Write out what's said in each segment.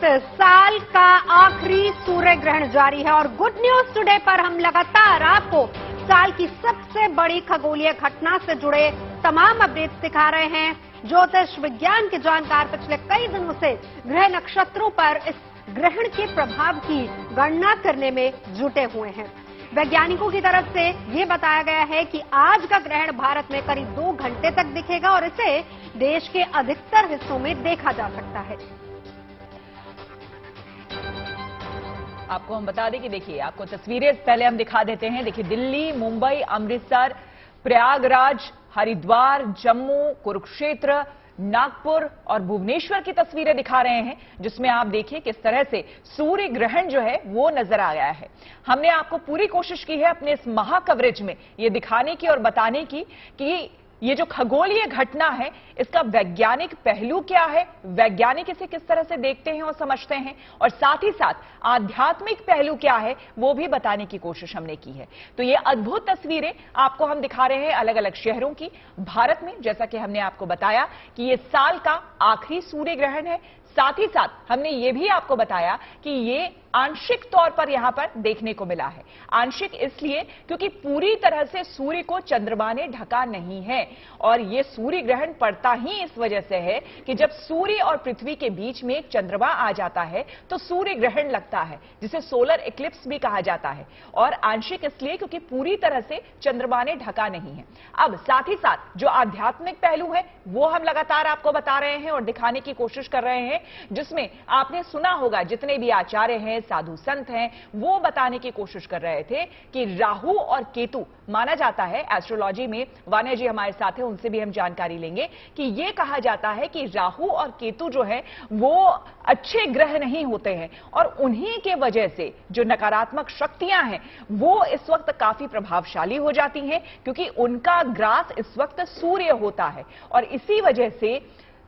साल का आखिरी सूर्य ग्रहण जारी है और गुड न्यूज टुडे पर हम लगातार आपको साल की सबसे बड़ी खगोलीय घटना से जुड़े तमाम अपडेट्स दिखा रहे हैं। ज्योतिष विज्ञान के जानकार पिछले कई दिनों से ग्रह नक्षत्रों पर इस ग्रहण के प्रभाव की गणना करने में जुटे हुए हैं। वैज्ञानिकों की तरफ से ये बताया गया है कि आज का ग्रहण भारत में करीब 2 घंटे तक दिखेगा और इसे देश के अधिकतर हिस्सों में देखा जा सकता है। आपको हम बता दें कि देखिए, आपको तस्वीरें पहले हम दिखा देते हैं। देखिए, दिल्ली, मुंबई, अमृतसर, प्रयागराज, हरिद्वार, जम्मू, कुरुक्षेत्र, नागपुर और भुवनेश्वर की तस्वीरें दिखा रहे हैं, जिसमें आप देखिए किस तरह से सूर्य ग्रहण जो है वो नजर आ गया है। हमने आपको पूरी कोशिश की है अपने इस महा कवरेज में ये दिखाने की और बताने की कि ये जो खगोलीय घटना है इसका वैज्ञानिक पहलू क्या है, वैज्ञानिक इसे किस तरह से देखते हैं और समझते हैं, और साथ ही साथ आध्यात्मिक पहलू क्या है वो भी बताने की कोशिश हमने की है। तो ये अद्भुत तस्वीरें आपको हम दिखा रहे हैं अलग अलग शहरों की भारत में, जैसा कि हमने आपको बताया कि ये साल का आखिरी सूर्य ग्रहण है। साथ ही साथ हमने ये भी आपको बताया कि ये आंशिक तौर पर यहां पर देखने को मिला है। आंशिक इसलिए क्योंकि पूरी तरह से सूर्य को चंद्रमा ने ढका नहीं है, और ये सूर्य ग्रहण पड़ता ही इस वजह से है कि जब सूर्य और पृथ्वी के बीच में एक चंद्रमा आ जाता है तो सूर्य ग्रहण लगता है, जिसे सोलर इक्लिप्स भी कहा जाता है। और आंशिक इसलिए क्योंकि पूरी तरह से चंद्रमा ने ढका नहीं है। अब साथ ही साथ जो आध्यात्मिक पहलू है वो हम लगातार आपको बता रहे हैं और दिखाने की कोशिश कर रहे हैं, जिसमें आपने सुना होगा जितने भी आचार्य हैं, साधु संत हैं, वो बताने की कोशिश कर रहे थे कि राहु और केतु माना जाता है एस्ट्रोलॉजी में। वान्या जी हमारे साथ हैं, उनसे भी हम जानकारी लेंगे कि यह कहा जाता है कि राहु और केतु जो है वो अच्छे ग्रह नहीं होते हैं, और उन्हीं के वजह से जो नकारात्मक शक्तियां हैं वो इस वक्त काफी प्रभावशाली हो जाती हैं, क्योंकि उनका ग्रास इस वक्त सूर्य होता है। और इसी वजह से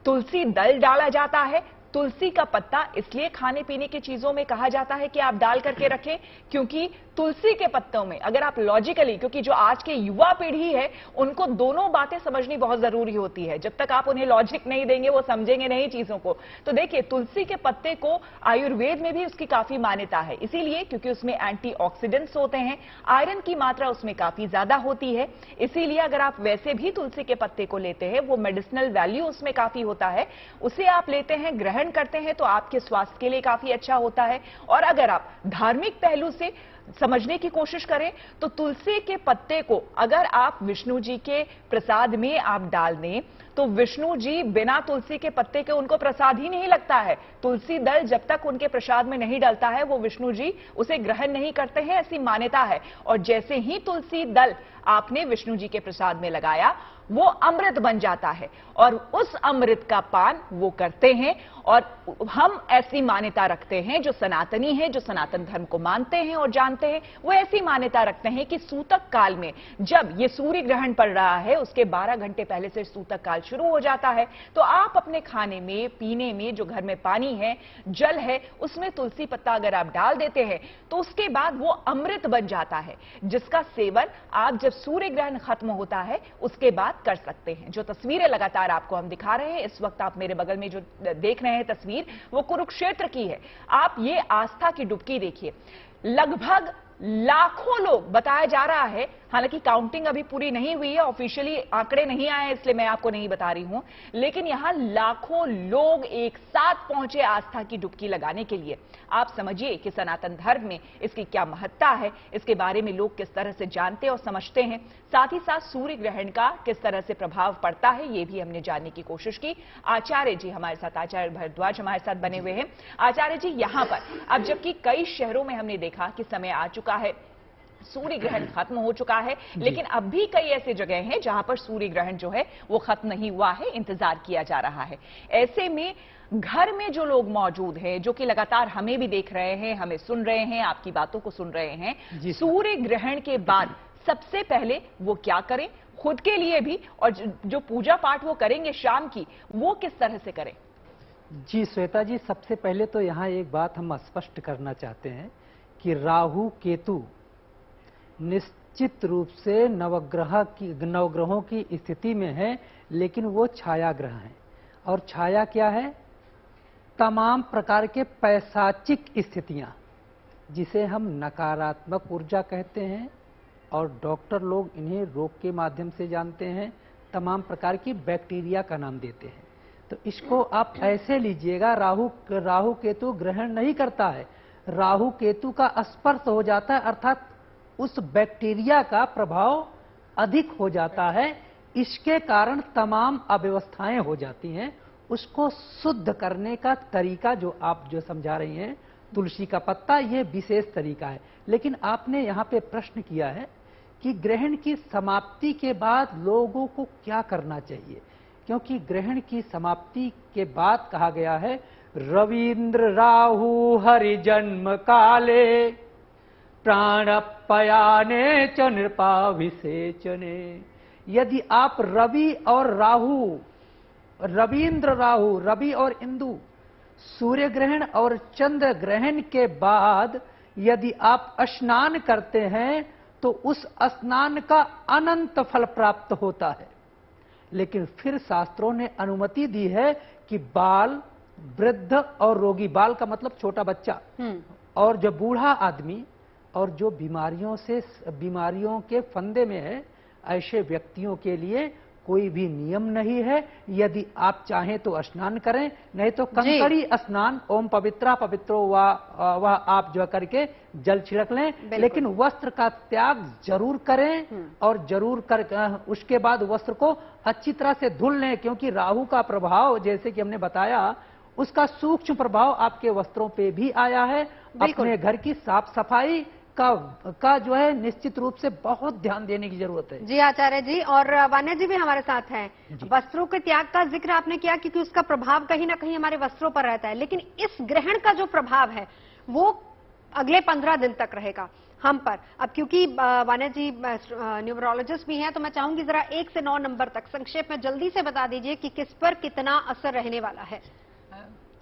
तुलसी दल डाला जाता है। तुलसी का पत्ता इसलिए खाने पीने की चीजों में कहा जाता है कि आप डाल करके रखें, क्योंकि तुलसी के पत्तों में अगर आप लॉजिकली, क्योंकि जो आज के युवा पीढ़ी है उनको दोनों बातें समझनी बहुत जरूरी होती है। जब तक आप उन्हें लॉजिक नहीं देंगे वो समझेंगे नहीं चीजों को। तो देखिए, तुलसी के पत्ते को आयुर्वेद में भी उसकी काफी मान्यता है, इसीलिए क्योंकि उसमें एंटीऑक्सीडेंट्स होते हैं, आयरन की मात्रा उसमें काफी ज्यादा होती है। इसीलिए अगर आप वैसे भी तुलसी के पत्ते को लेते हैं, वो मेडिसिनल वैल्यू उसमें काफी होता है, उसे आप लेते हैं, ग्रहण करते हैं तो आपके स्वास्थ्य के लिए काफी अच्छा होता है। और अगर आप धार्मिक पहलू से समझने की कोशिश करें तो तुलसी के पत्ते को अगर आप विष्णु जी के प्रसाद में आप डाल दें तो विष्णु जी बिना तुलसी के पत्ते के उनको प्रसाद ही नहीं लगता है। तुलसी दल जब तक उनके प्रसाद में नहीं डलता है वो विष्णु जी उसे ग्रहण नहीं करते हैं, ऐसी मान्यता है। और जैसे ही तुलसी दल आपने विष्णु जी के प्रसाद में लगाया वो अमृत बन जाता है, और उस अमृत का पान वो करते हैं। और हम ऐसी मान्यता रखते हैं, जो सनातनी है, जो सनातन धर्म को मानते हैं और जानते हैं, वो ऐसी मान्यता रखते हैं कि सूतक काल में जब ये सूर्य ग्रहण पड़ रहा है उसके 12 घंटे पहले से सूतक काल शुरू हो जाता है, तो आप अपने खाने में, पीने में, जो घर में पानी है, जल है, उसमें तुलसी पत्ता अगर आप डाल देते हैं तो उसके बाद वो अमृत बन जाता है, जिसका सेवन आप जब सूर्य ग्रहण खत्म होता है उसके बाद कर सकते हैं। जो तस्वीरें लगातार आपको हम दिखा रहे हैं, इस वक्त आप मेरे बगल में जो देख रहे हैं तस्वीर, वो कुरुक्षेत्र की है। आप ये आस्था की डुबकी देखिए। लगभग लाखों लोग बताया जा रहा है, हालांकि काउंटिंग अभी पूरी नहीं हुई है, ऑफिशियली आंकड़े नहीं आए इसलिए मैं आपको नहीं बता रही हूं, लेकिन यहां लाखों लोग एक साथ पहुंचे आस्था की डुबकी लगाने के लिए। आप समझिए कि सनातन धर्म में इसकी क्या महत्ता है, इसके बारे में लोग किस तरह से जानते और समझते हैं, साथ ही साथ सूर्य ग्रहण का किस तरह से प्रभाव पड़ता है ये भी हमने जानने की कोशिश की। आचार्य जी हमारे साथ, आचार्य भरद्वाज हमारे साथ बने हुए हैं। आचार्य जी, यहां पर अब जबकि कई शहरों में हमने देखा कि समय आ चुका है, सूर्य ग्रहण खत्म हो चुका है, लेकिन अब भी कई ऐसे जगह हैं जहां पर सूर्य ग्रहण जो है वो खत्म नहीं हुआ है, इंतजार किया जा रहा है। ऐसे में घर में जो लोग मौजूद हैं, जो कि लगातार हमें भी देख रहे हैं, हमें सुन रहे हैं, आपकी बातों को सुन रहे हैं, सूर्य ग्रहण के बाद सबसे पहले वो क्या करें, खुद के लिए भी, और जो पूजा पाठ वो करेंगे शाम की, वो किस तरह से करें? जी श्वेता जी, सबसे पहले तो यहाँ एक बात हम स्पष्ट करना चाहते हैं कि राहु केतु निश्चित रूप से नवग्रहों की स्थिति में है, लेकिन वो छाया ग्रह हैं। और छाया क्या है? तमाम प्रकार के पैशाचिक स्थितियां, जिसे हम नकारात्मक ऊर्जा कहते हैं और डॉक्टर लोग इन्हें रोग के माध्यम से जानते हैं, तमाम प्रकार की बैक्टीरिया का नाम देते हैं। तो इसको आप ऐसे लीजिएगा, राहु केतु ग्रहण नहीं करता है, राहु केतु का स्पर्श हो जाता है, अर्थात उस बैक्टीरिया का प्रभाव अधिक हो जाता है। इसके कारण तमाम अव्यवस्थाएं हो जाती हैं। उसको शुद्ध करने का तरीका जो आप समझा रही हैं, तुलसी का पत्ता, ये विशेष तरीका है। लेकिन आपने यहाँ पे प्रश्न किया है कि ग्रहण की समाप्ति के बाद लोगों को क्या करना चाहिए, क्योंकि ग्रहण की समाप्ति के बाद कहा गया है रवींद्र राहु हरि जन्म काले प्राणपयाने च नृपाभिषेचने। यदि आप रवि और राहु, रवींद्र राहु, रवि और इंदु, सूर्य ग्रहण और चंद्र ग्रहण के बाद यदि आप स्नान करते हैं तो उस स्नान का अनंत फल प्राप्त होता है। लेकिन फिर शास्त्रों ने अनुमति दी है कि बाल, वृद्ध और रोगी, बाल का मतलब छोटा बच्चा, और जो बूढ़ा आदमी और जो बीमारियों के फंदे में है, ऐसे व्यक्तियों के लिए कोई भी नियम नहीं है। यदि आप चाहें तो स्नान करें, नहीं तो कंकड़ी स्नान, ओम पवित्रा पवित्रो वह आप जो करके जल छिड़क लें। लेकिन वस्त्र का त्याग जरूर करें और जरूर कर उसके बाद वस्त्र को अच्छी तरह से धुल लें, क्योंकि राहु का प्रभाव, जैसे कि हमने बताया, उसका सूक्ष्म प्रभाव आपके वस्त्रों पे भी आया है। अपने घर की साफ सफाई का जो है निश्चित रूप से बहुत ध्यान देने की जरूरत है। जी आचार्य जी, और वान्या जी भी हमारे साथ हैं। वस्त्रों के त्याग का जिक्र आपने किया क्योंकि उसका प्रभाव कहीं ना कहीं हमारे वस्त्रों पर रहता है, लेकिन इस ग्रहण का जो प्रभाव है वो अगले 15 दिन तक रहेगा हम पर। अब क्योंकि वान्या जी न्यूमरोलॉजिस्ट भी हैं, तो मैं चाहूंगी जरा 1 से 9 नंबर तक संक्षेप में जल्दी से बता दीजिए कि किस पर कितना असर रहने वाला है।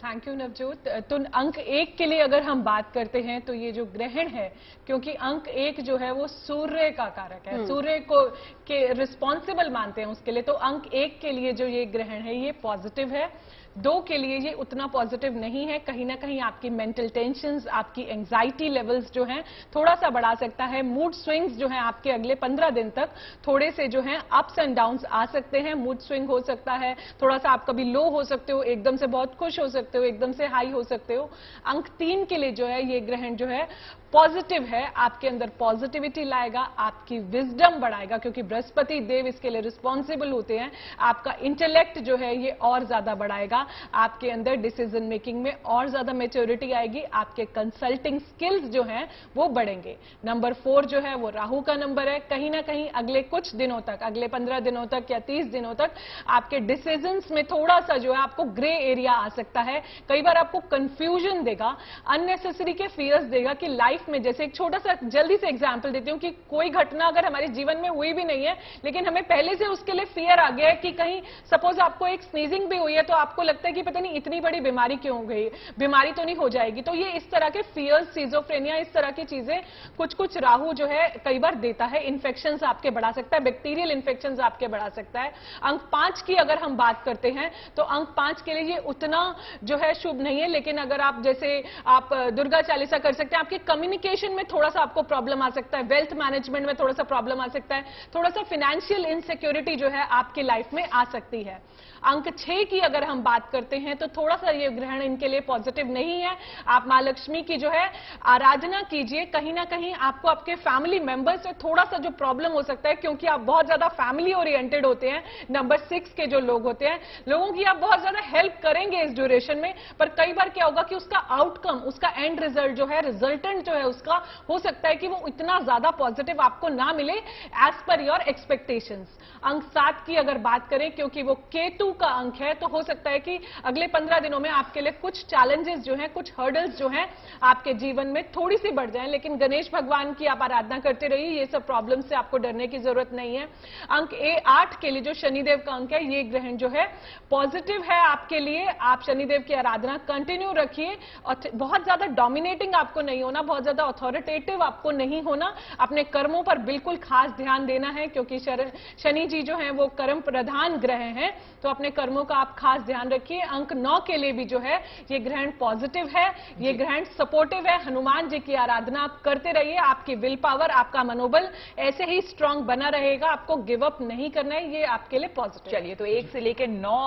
Thank you Navjot. तो अंक 1 के लिए अगर हम बात करते हैं तो ये जो ग्रहण है, क्योंकि अंक 1 जो है वो सूर्य का कारक है, सूर्य को के रिस्पॉन्सिबल मानते हैं उसके लिए, तो अंक 1 के लिए जो ये ग्रहण है ये पॉजिटिव है। 2 के लिए ये उतना पॉजिटिव नहीं है, कहीं ना कहीं आपकी मेंटल टेंशन्स, आपकी एंजाइटी लेवल्स जो हैं थोड़ा सा बढ़ा सकता है। मूड स्विंग्स जो हैं आपके अगले 15 दिन तक थोड़े से जो हैं अप्स एंड डाउन्स आ सकते हैं। मूड स्विंग हो सकता है, थोड़ा सा आप कभी लो हो सकते हो, एकदम से बहुत खुश हो सकते हो, एकदम से हाई हो सकते हो। अंक 3 के लिए जो है ये ग्रहण जो है पॉजिटिव है, आपके अंदर पॉजिटिविटी लाएगा, आपकी विजडम बढ़ाएगा, क्योंकि बृहस्पति देव इसके लिए रिस्पॉन्सिबल होते हैं। आपका इंटेलेक्ट जो है ये और ज्यादा बढ़ाएगा, आपके अंदर डिसीजन मेकिंग में और ज्यादा मैच्योरिटी आएगी, आपके कंसल्टिंग स्किल्स जो हैं वो बढ़ेंगे। नंबर 4 जो है वो राहु का नंबर है। कहीं ना कहीं अगले कुछ दिनों तक, अगले 15 दिनों तक या 30 दिनों तक आपके डिसीजंस में थोड़ा सा जो है आपको ग्रे एरिया आ सकता है। कई बार आपको कंफ्यूजन देगा, अननेसेसरी के फियर्स देगा कि लाइफ में, जैसे एक छोटा सा जल्दी से एग्जांपल देती हूं कि कोई घटना अगर हमारे जीवन में हुई भी नहीं है, लेकिन हमें पहले से उसके लिए फियर आ गया है कि कहीं सपोज आपको एक स्नीजिंग भी हुई है तो आपको लगता है कि पता नहीं इतनी बड़ी बीमारी क्यों हो गई, बीमारी तो नहीं हो जाएगी। तो ये इस तरह के फियर्स, सिजोफ्रेनिया, इस तरह की चीजें कुछ राहु जो है कई बार देता है। इन्फेक्शंस आपके बढ़ा सकता है, बैक्टीरियल इन्फेक्शंस आपके बढ़ा सकता है। अंक 5 की अगर हम बात करते हैं तो अंक 5 के लिए ये उतना जो है शुभ नहीं है, लेकिन अगर आप जैसे आप दुर्गा चालीसा कर सकते हैं, आपके कम्युनिकेशन में थोड़ा सा आपको प्रॉब्लम आ सकता है, वेल्थ मैनेजमेंट में थोड़ा सा प्रॉब्लम आ सकता है, थोड़ा सा फाइनेंशियल इनसिक्योरिटी जो है आपकी लाइफ में आ सकती है। अंक 6 की अगर हम बात करते हैं तो थोड़ा सा ये ग्रहण इनके लिए पॉजिटिव नहीं है। आप मां लक्ष्मी की जो है आराधना कीजिए, कहीं ना कहीं आपको आपके फैमिली मेंबर्स से थोड़ा सा जो प्रॉब्लम हो सकता है, क्योंकि आप बहुत ज्यादा फैमिली ओरिएंटेड होते हैं। नंबर 6 के जो लोग होते हैं, लोगों की आप बहुत ज्यादा हेल्प करेंगे इस ड्यूरेशन में, पर कई बार क्या होगा कि उसका आउटकम, उसका एंड रिजल्ट जो है, रिजल्टेंट जो है उसका हो सकता है कि वो इतना ज्यादा पॉजिटिव आपको ना मिले एज पर योर एक्सपेक्टेशंस। अंक 7 की अगर बात करें, क्योंकि वो केतु का अंक है, तो हो सकता है कि अगले 15 दिनों में आपके लिए कुछ चैलेंजेस जो हैं, कुछ हर्डल्स जो हैं आपके जीवन में थोड़ी सी बढ़ जाएं, लेकिन गणेश भगवान की आप आराधना करते रहिए, ये सब प्रॉब्लम से आपको डरने की जरूरत नहीं है। अंक 8 के लिए जो शनिदेव का अंक है, ये ग्रहण जो है पॉजिटिव है आपके लिए। आप शनिदेव की आराधना कंटिन्यू रखिए, और बहुत ज्यादा डोमिनेटिंग आपको नहीं होना, बहुत ज्यादा अथॉरिटेटिव आपको नहीं होना, अपने कर्मों पर बिल्कुल खास ध्यान देना है, क्योंकि शनि जी जो हैं वो कर्म प्रधान ग्रह हैं, तो अपने कर्मों का आप खास ध्यान रखिए। रखिए। अंक 9 के लिए भी जो है ये ग्रहण पॉजिटिव है, ये ग्रहण सपोर्टिव है। हनुमान जी की आराधना आप करते रहिए, आपकी विल पावर, आपका मनोबल ऐसे ही स्ट्रांग बना रहेगा, आपको गिव अप नहीं करना है, ये आपके लिए पॉजिटिव। चलिए, तो 1 से लेकर 9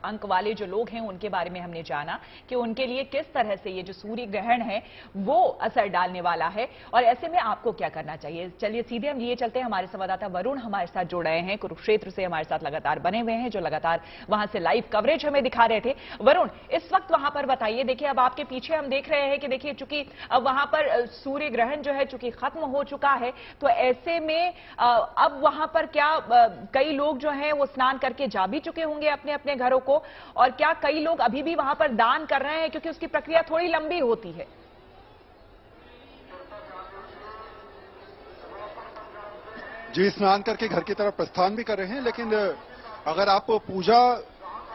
अंक वाले जो लोग हैं उनके बारे में हमने जाना कि उनके लिए किस तरह से ये जो सूर्य ग्रहण है वो असर डालने वाला है और ऐसे में आपको क्या करना चाहिए। चलिए सीधे हम लिए चलते हैं, हमारे संवाददाता वरुण हमारे साथ जुड़ रहे हैं, कुरुक्षेत्र से हमारे साथ लगातार बने हुए हैं, जो लगातार वहां से लाइव कवरेज हमें दिखा रहे थे। वरुण, इस वक्त वहां पर बताइए, देखिए अब आपके पीछे हम देख रहे हैं कि देखिए चूंकि अब वहां पर सूर्य ग्रहण जो है चूंकि खत्म हो चुका है, तो ऐसे में अब वहां पर क्या कई लोग जो हैं वो स्नान करके जा भी चुके होंगे अपने अपने घरों को, और क्या कई लोग अभी भी वहां पर दान कर रहे हैं, क्योंकि उसकी प्रक्रिया थोड़ी लंबी होती है। जी, स्नान करके घर की तरफ प्रस्थान भी कर रहे हैं, लेकिन अगर आप पूजा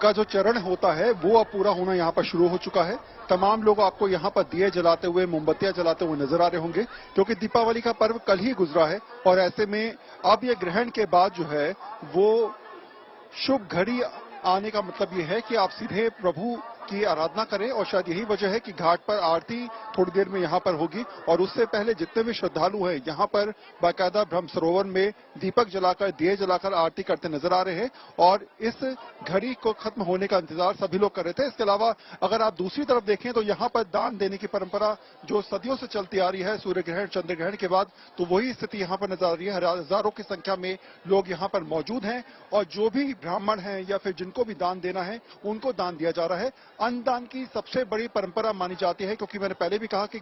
का जो चरण होता है वो अब पूरा होना यहाँ पर शुरू हो चुका है। तमाम लोग आपको यहाँ पर दिए जलाते हुए, मोमबत्तियां जलाते हुए नजर आ रहे होंगे, क्योंकि दीपावली का पर्व कल ही गुजरा है और ऐसे में अब ये ग्रहण के बाद जो है वो शुभ घड़ी आने का मतलब ये है कि आप सीधे प्रभु की आराधना करें और शायद यही वजह है कि घाट पर आरती थोड़ी देर में यहाँ पर होगी और उससे पहले जितने भी श्रद्धालु हैं यहाँ पर बाकायदा ब्रह्म सरोवर में दीपक जलाकर, दिए जलाकर आरती करते नजर आ रहे हैं और इस घड़ी को खत्म होने का इंतजार सभी लोग कर रहे थे। इसके अलावा अगर आप दूसरी तरफ देखें तो यहाँ पर दान देने की परंपरा जो सदियों से चलती आ रही है सूर्य ग्रहण चंद्र ग्रहण के बाद, तो वही स्थिति यहाँ पर नजर आ रही है। हजारों की संख्या में लोग यहाँ पर मौजूद हैं और जो भी ब्राह्मण हैं या फिर जिनको भी दान देना है उनको दान दिया जा रहा है। अन्नदान की सबसे बड़ी परंपरा मानी जाती है, क्योंकि मैंने पहले भी कहा कि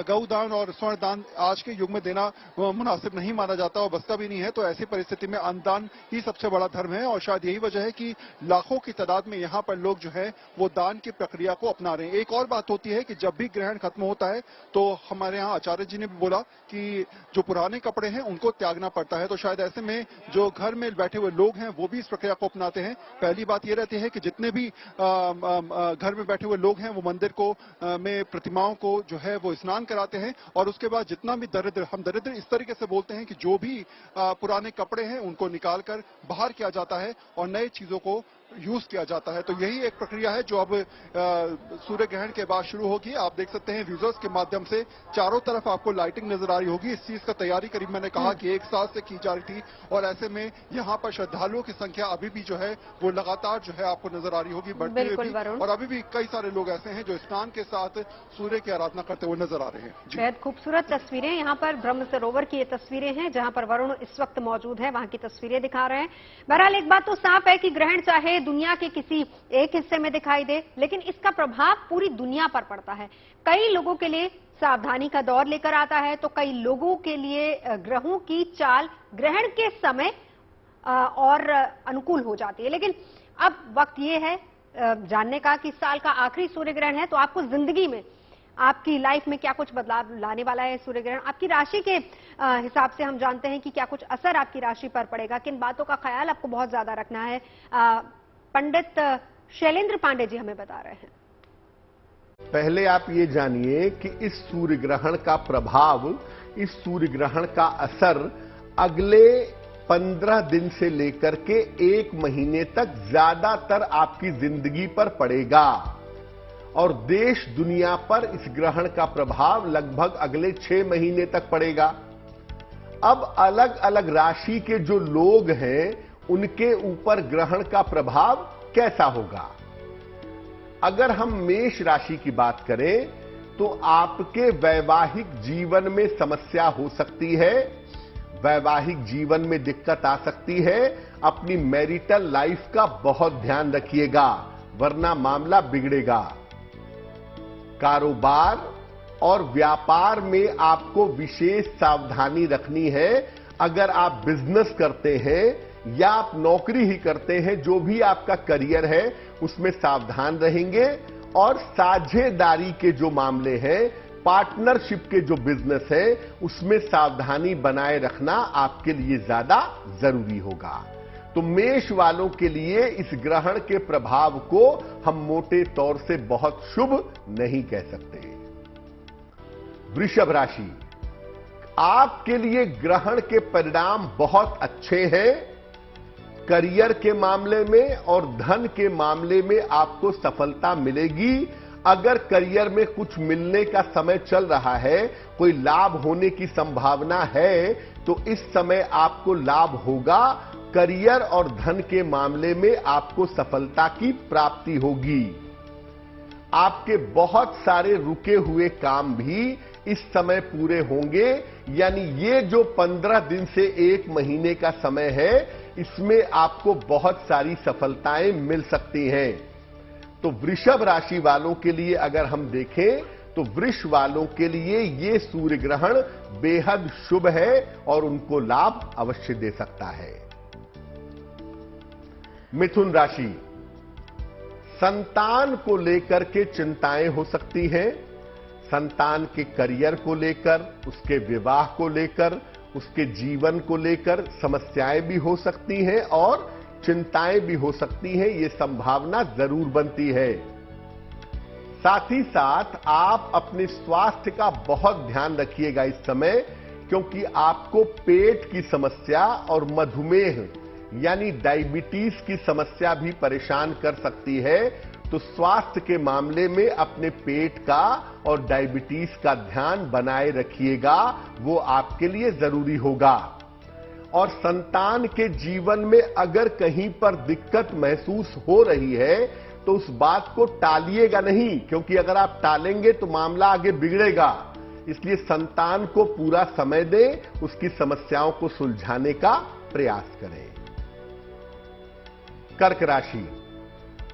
गौदान और स्वर्ण दान आज के युग में देना मुनासिब नहीं माना जाता और बसता भी नहीं है, तो ऐसी परिस्थिति में अन्नदान ही सबसे बड़ा धर्म है और शायद यही वजह है कि लाखों की तादाद में यहाँ पर लोग जो है वो दान की प्रक्रिया को अपना रहे हैं। एक और बात होती है कि जब भी ग्रहण खत्म होता है तो हमारे यहाँ आचार्य जी ने भी बोला कि जो पुराने कपड़े हैं उनको त्यागना पड़ता है, तो शायद ऐसे में जो घर में बैठे हुए लोग हैं वो भी इस प्रक्रिया को अपनाते हैं। पहली बात ये रहती है कि जितने भी घर में बैठे हुए लोग हैं वो मंदिर को में प्रतिमाओं को जो है वो स्नान कराते हैं और उसके बाद जितना भी दरिद्र, हम दरिद्र इस तरीके से बोलते हैं कि जो भी पुराने कपड़े हैं उनको निकालकर बाहर किया जाता है और नए चीजों को यूज किया जाता है। तो यही एक प्रक्रिया है जो अब सूर्य ग्रहण के बाद शुरू होगी। आप देख सकते हैं विजुअल्स के माध्यम से चारों तरफ आपको लाइटिंग नजर आ रही होगी। इस चीज का तैयारी करीब मैंने कहा कि 1 साल से की जा रही थी और ऐसे में यहाँ पर श्रद्धालुओं की संख्या अभी भी जो है वो लगातार जो है आपको नजर आ रही होगी बढ़ती हुई, और अभी भी कई सारे लोग ऐसे हैं जो स्नान के साथ सूर्य की आराधना करते हुए नजर आ रहे हैं। बेहद खूबसूरत तस्वीरें यहाँ पर ब्रह्म सरोवर की ये तस्वीरें हैं जहां पर वरुण इस वक्त मौजूद है, वहां की तस्वीरें दिखा रहे हैं। बहरहाल एक बात तो साफ है कि ग्रहण चाहे दुनिया के किसी एक हिस्से में दिखाई दे, लेकिन इसका प्रभाव पूरी दुनिया पर पड़ता है। कई लोगों के लिए सावधानी का दौर लेकर आता है तो कई लोगों के लिए ग्रहों की चाल ग्रहण के समय और अनुकूल हो जाती है। लेकिन अब वक्त ये है जानने का कि साल का आखिरी सूर्य ग्रहण है, तो आपको जिंदगी में, आपकी लाइफ में क्या कुछ बदलाव लाने वाला है सूर्य ग्रहण। आपकी राशि के हिसाब से हम जानते हैं कि क्या कुछ असर आपकी राशि पर पड़ेगा, किन बातों का ख्याल आपको बहुत ज्यादा रखना है, पंडित शैलेंद्र पांडे जी हमें बता रहे हैं। पहले आप ये जानिए कि इस सूर्य ग्रहण का प्रभाव, इस सूर्य ग्रहण का असर अगले 15 दिन से लेकर के 1 महीने तक ज्यादातर आपकी जिंदगी पर पड़ेगा और देश दुनिया पर इस ग्रहण का प्रभाव लगभग अगले 6 महीने तक पड़ेगा। अब अलग अलग राशि के जो लोग हैं उनके ऊपर ग्रहण का प्रभाव कैसा होगा। अगर हम मेष राशि की बात करें तो आपके वैवाहिक जीवन में समस्या हो सकती है, वैवाहिक जीवन में दिक्कत आ सकती है। अपनी मैरिटल लाइफ का बहुत ध्यान रखिएगा वरना मामला बिगड़ेगा। कारोबार और व्यापार में आपको विशेष सावधानी रखनी है। अगर आप बिजनेस करते हैं या आप नौकरी ही करते हैं, जो भी आपका करियर है उसमें सावधान रहेंगे और साझेदारी के जो मामले हैं, पार्टनरशिप के जो बिजनेस है उसमें सावधानी बनाए रखना आपके लिए ज्यादा जरूरी होगा। तो मेष वालों के लिए इस ग्रहण के प्रभाव को हम मोटे तौर से बहुत शुभ नहीं कह सकते। वृषभ राशि, आपके लिए ग्रहण के परिणाम बहुत अच्छे हैं। करियर के मामले में और धन के मामले में आपको सफलता मिलेगी। अगर करियर में कुछ मिलने का समय चल रहा है, कोई लाभ होने की संभावना है, तो इस समय आपको लाभ होगा। करियर और धन के मामले में आपको सफलता की प्राप्ति होगी। आपके बहुत सारे रुके हुए काम भी इस समय पूरे होंगे। यानी ये जो 15 दिन से 1 महीने का समय है, इसमें आपको बहुत सारी सफलताएं मिल सकती हैं। तो वृषभ राशि वालों के लिए अगर हम देखें तो वृष वालों के लिए ये सूर्य ग्रहण बेहद शुभ है और उनको लाभ अवश्य दे सकता है। मिथुन राशि, संतान को लेकर के चिंताएं हो सकती हैं। संतान के करियर को लेकर, उसके विवाह को लेकर, उसके जीवन को लेकर समस्याएं भी हो सकती हैं और चिंताएं भी हो सकती हैं। ये संभावना जरूर बनती है। साथ ही साथ आप अपने स्वास्थ्य का बहुत ध्यान रखिएगा इस समय, क्योंकि आपको पेट की समस्या और मधुमेह यानी डायबिटीज की समस्या भी परेशान कर सकती है। तो स्वास्थ्य के मामले में अपने पेट का और डायबिटीज का ध्यान बनाए रखिएगा, वो आपके लिए जरूरी होगा। और संतान के जीवन में अगर कहीं पर दिक्कत महसूस हो रही है तो उस बात को टालिएगा नहीं, क्योंकि अगर आप टालेंगे तो मामला आगे बिगड़ेगा। इसलिए संतान को पूरा समय दें, उसकी समस्याओं को सुलझाने का प्रयास करें। कर्क राशि,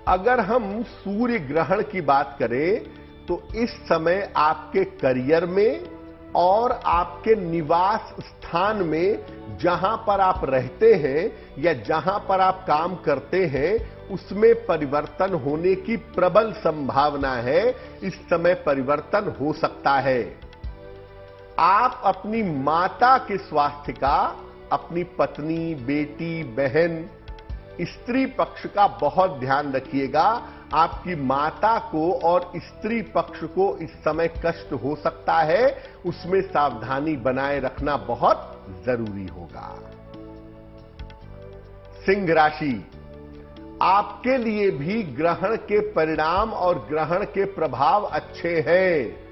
अगर हम सूर्य ग्रहण की बात करें तो इस समय आपके करियर में और आपके निवास स्थान में, जहां पर आप रहते हैं या जहां पर आप काम करते हैं, उसमें परिवर्तन होने की प्रबल संभावना है। इस समय परिवर्तन हो सकता है। आप अपनी माता के स्वास्थ्य का, अपनी पत्नी, बेटी, बहन, स्त्री पक्ष का बहुत ध्यान रखिएगा। आपकी माता को और स्त्री पक्ष को इस समय कष्ट हो सकता है, उसमें सावधानी बनाए रखना बहुत जरूरी होगा। सिंह राशि, आपके लिए भी ग्रहण के परिणाम और ग्रहण के प्रभाव अच्छे हैं।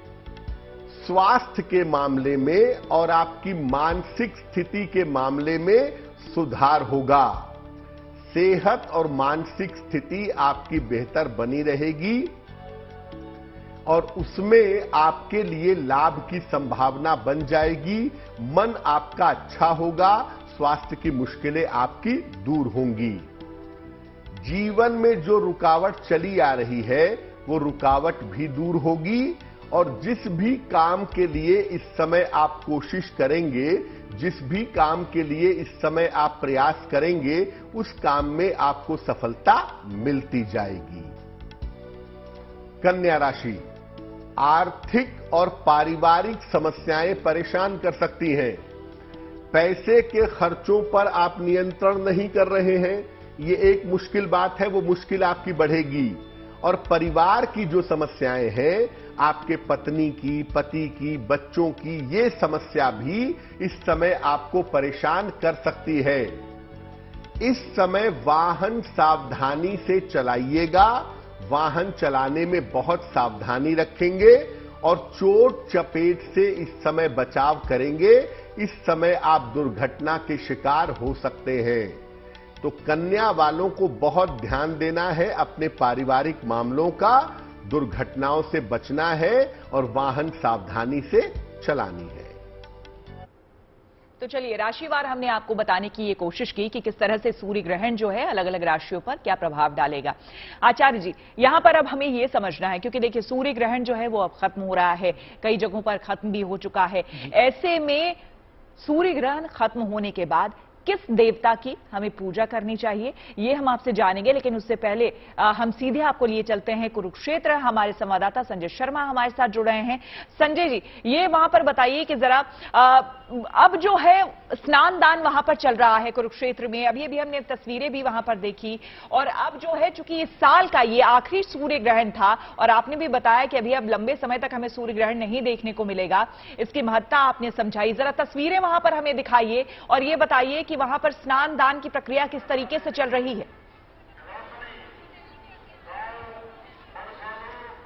स्वास्थ्य के मामले में और आपकी मानसिक स्थिति के मामले में सुधार होगा। सेहत और मानसिक स्थिति आपकी बेहतर बनी रहेगी और उसमें आपके लिए लाभ की संभावना बन जाएगी। मन आपका अच्छा होगा, स्वास्थ्य की मुश्किलें आपकी दूर होंगी। जीवन में जो रुकावट चली आ रही है, वो रुकावट भी दूर होगी और जिस भी काम के लिए इस समय आप कोशिश करेंगे, जिस भी काम के लिए इस समय आप प्रयास करेंगे, उस काम में आपको सफलता मिलती जाएगी। कन्या राशि, आर्थिक और पारिवारिक समस्याएं परेशान कर सकती हैं। पैसे के खर्चों पर आप नियंत्रण नहीं कर रहे हैं, ये एक मुश्किल बात है, वो मुश्किल आपकी बढ़ेगी। और परिवार की जो समस्याएं हैं, आपके पत्नी की, पति की, बच्चों की, ये समस्या भी इस समय आपको परेशान कर सकती है। इस समय वाहन सावधानी से चलाइएगा। वाहन चलाने में बहुत सावधानी रखेंगे और चोट चपेट से इस समय बचाव करेंगे। इस समय आप दुर्घटना के शिकार हो सकते हैं। तो कन्या वालों को बहुत ध्यान देना है अपने पारिवारिक मामलों का, दुर्घटनाओं से बचना है और वाहन सावधानी से चलानी है। तो चलिए, राशिवार हमने आपको बताने की ये कोशिश की कि किस तरह से सूर्य ग्रहण जो है अलग अलग राशियों पर क्या प्रभाव डालेगा। आचार्य जी, यहां पर अब हमें ये समझना है, क्योंकि देखिए सूर्य ग्रहण जो है वो अब खत्म हो रहा है, कई जगहों पर खत्म भी हो चुका है। ऐसे में सूर्य ग्रहण खत्म होने के बाद किस देवता की हमें पूजा करनी चाहिए, ये हम आपसे जानेंगे। लेकिन उससे पहले हम सीधे आपको लिए चलते हैं कुरुक्षेत्र। हमारे संवाददाता संजय शर्मा हमारे साथ जुड़ रहे हैं। संजय जी, ये वहां पर बताइए कि जरा अब जो है स्नान दान वहां पर चल रहा है कुरुक्षेत्र में, अभी अभी हमने तस्वीरें भी वहां पर देखी। और अब जो है, चूंकि इस साल का ये आखिरी सूर्य ग्रहण था और आपने भी बताया कि अभी अब लंबे समय तक हमें सूर्य ग्रहण नहीं देखने को मिलेगा, इसकी महत्ता आपने समझाई। जरा तस्वीरें वहां पर हमें दिखाइए और ये बताइए कि कि वहां पर स्नान दान की प्रक्रिया किस तरीके से चल रही है।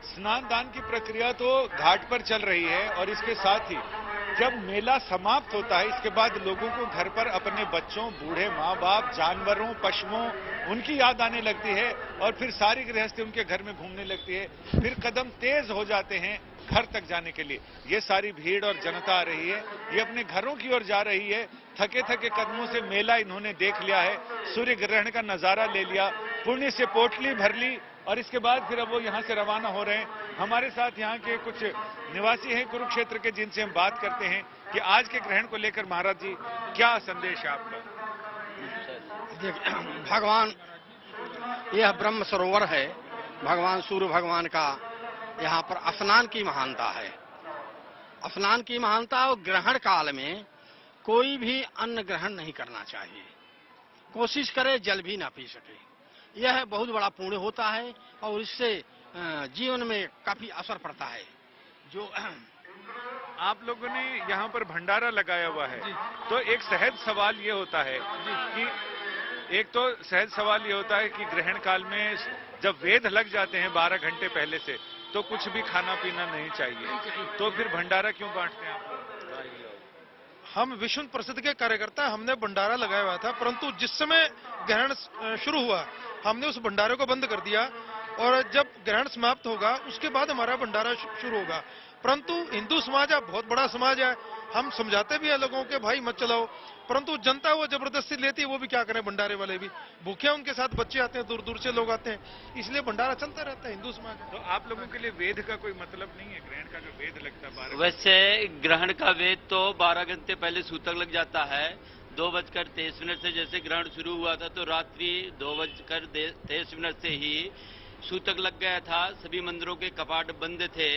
स्नान दान की प्रक्रिया तो घाट पर चल रही है और इसके साथ ही जब मेला समाप्त होता है इसके बाद लोगों को घर पर अपने बच्चों, बूढ़े माँ बाप, जानवरों, पशुओं उनकी याद आने लगती है और फिर सारी गृहस्थी उनके घर में घूमने लगती है। फिर कदम तेज हो जाते हैं घर तक जाने के लिए। ये सारी भीड़ और जनता आ रही है, ये अपने घरों की ओर जा रही है। थके थके कदमों से मेला इन्होंने देख लिया है, सूर्य ग्रहण का नजारा ले लिया, पुण्य से पोटली भर ली और इसके बाद फिर अब वो यहाँ से रवाना हो रहे हैं। हमारे साथ यहाँ के कुछ निवासी हैं कुरुक्षेत्र के, जिनसे हम बात करते हैं कि आज के ग्रहण को लेकर महाराज जी क्या संदेश है आपका। भगवान, यह ब्रह्म सरोवर है, भगवान सूर्य भगवान का यहाँ पर स्नान की महानता है। स्नान की महानता और ग्रहण काल में कोई भी अन्न ग्रहण नहीं करना चाहिए, कोशिश करे जल भी ना पी सके। यह बहुत बड़ा पुण्य होता है और इससे जीवन में काफी असर पड़ता है। जो आप लोगों ने यहाँ पर भंडारा लगाया हुआ है, तो एक सहज सवाल ये होता है कि ग्रहण काल में जब वेद लग जाते हैं 12 घंटे पहले से, तो कुछ भी खाना पीना नहीं चाहिए, तो फिर भंडारा क्यों बांटते हैं आप लोग? हम विष्णु प्रसिद्ध के कार्यकर्ता, हमने भंडारा लगाया हुआ था, परंतु जिस समय ग्रहण शुरू हुआ हमने उस भंडारे को बंद कर दिया और जब ग्रहण समाप्त होगा उसके बाद हमारा भंडारा शुरू होगा। परंतु हिंदू समाज है, बहुत बड़ा समाज है, हम समझाते भी है लोगों के भाई मत चलाओ, परंतु जनता वो जबरदस्ती लेती है। वो भी क्या करें, भंडारे वाले भी भूखे, उनके साथ बच्चे आते हैं, दूर दूर से लोग आते हैं, इसलिए भंडारा चलता रहता है हिंदू समाज। तो आप लोगों के लिए वेद का कोई मतलब नहीं है? ग्रहण का जो वेद लगता है 12 वैसे ग्रहण का वेद तो 12 घंटे पहले सूतक लग जाता है। 2:23 से जैसे ग्रहण शुरू हुआ था तो रात्रि 2:23 से ही सूतक लग गया था। सभी मंदिरों के कपाट बंद थे